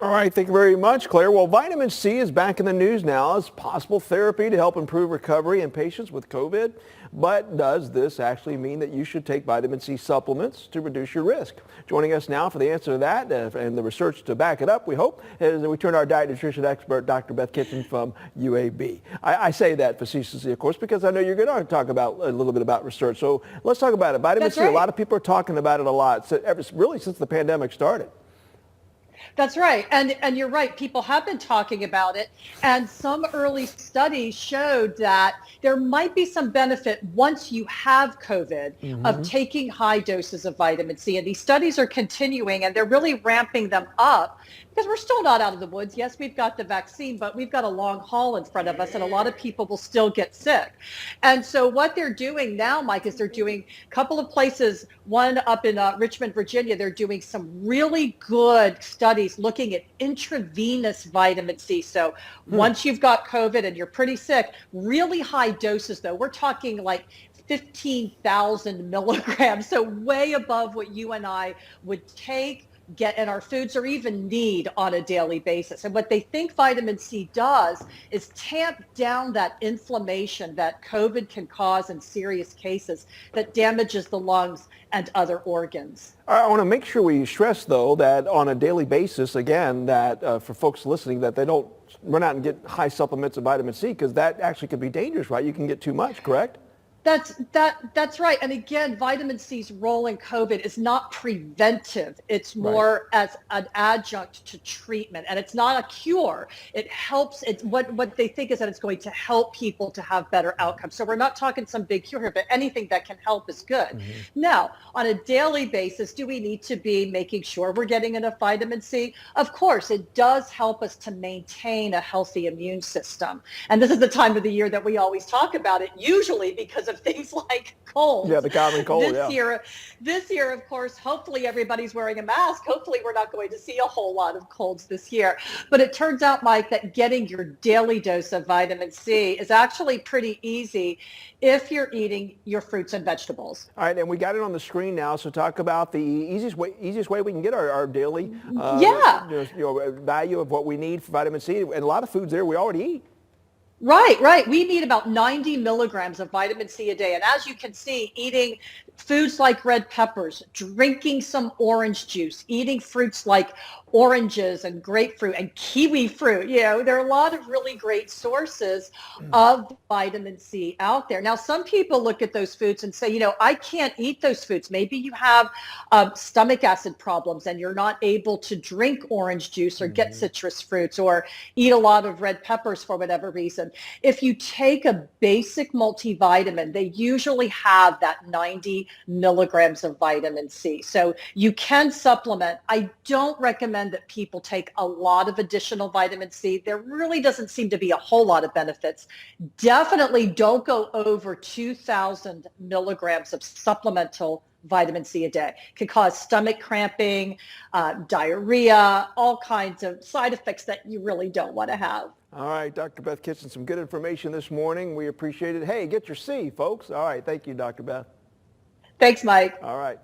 All right, thank you very much, Claire. Well, vitamin C is back in the news now as possible therapy to help improve recovery in patients with COVID. But does this actually mean that you should take vitamin C supplements to reduce your risk? Joining us now for the answer to that and the research to back it up, we hope, is we turn our diet nutrition expert, Dr. Beth Kitchen from UAB. I say that facetiously, of course, because I know you're going to talk about a little bit about research. So let's talk about it. Vitamin That's C, a right. lot of people are talking about it a lot, really since the pandemic started. That's right. And you're right. People have been talking about it. And some early studies showed that there might be some benefit once you have COVID of Hmm. taking high doses of vitamin C. And these studies are continuing and they're really ramping them up because we're still not out of the woods. Yes, we've got the vaccine, but we've got a long haul in front of us and a lot of people will still get sick. And so what they're doing now, Mike, is they're doing a couple of places, one up in Richmond, Virginia, they're doing some really good studies looking at intravenous vitamin C. So Hmm. once you've got COVID and you're pretty sick, really high doses though, we're talking like 15,000 milligrams. So way above what you and I would take, get in our foods or even need on a daily basis. And what they think vitamin C does is tamp down that inflammation that COVID can cause in serious cases that damages the lungs and other organs. I want to make sure we stress, though, that on a daily basis, again, that for folks listening, that they don't run out and get high supplements of vitamin C because that actually could be dangerous, right? You can get too much, correct? That's right. And again, vitamin C's role in COVID is not preventive. It's Right. more as an adjunct to treatment. And it's not a cure. It helps. It's what they think is that it's going to help people to have better outcomes. So we're not talking some big cure here, but anything that can help is good. Hmm. Now, on a daily basis, do we need to be making sure we're getting enough vitamin C? Of course, it does help us to maintain a healthy immune system. And this is the time of the year that we always talk about it, usually because of things like Yeah, colds. the common cold, This yeah. year, this year, of course, hopefully everybody's wearing a mask. Hopefully we're not going to see a whole lot of colds this year. But it turns out, Mike, that getting your daily dose of vitamin C is actually pretty easy if you're eating your fruits and vegetables. All right, and we got it on the screen now, so talk about the easiest way we can get our daily Yeah. value of what we need for vitamin C. And a lot of foods there we already eat. Right. We need about 90 milligrams of vitamin C a day. And as you can see, eating foods like red peppers, drinking some orange juice, eating fruits like oranges and grapefruit and kiwi fruit, there are a lot of really great sources of vitamin C out there. Now, some people look at those foods and say, I can't eat those foods. Maybe you have stomach acid problems and you're not able to drink orange juice or get Hmm. citrus fruits or eat a lot of red peppers for whatever reason. If you take a basic multivitamin, they usually have that 90 milligrams of vitamin C. So you can supplement. I don't recommend that people take a lot of additional vitamin C. There really doesn't seem to be a whole lot of benefits. Definitely don't go over 2,000 milligrams of supplemental vitamin C a day. It can cause stomach cramping, diarrhea, all kinds of side effects that you really don't want to have. All right, Dr. Beth Kitchen, some good information this morning. We appreciate it. Hey, get your C, folks. All right, thank you, Dr. Beth. Thanks, Mike. All right.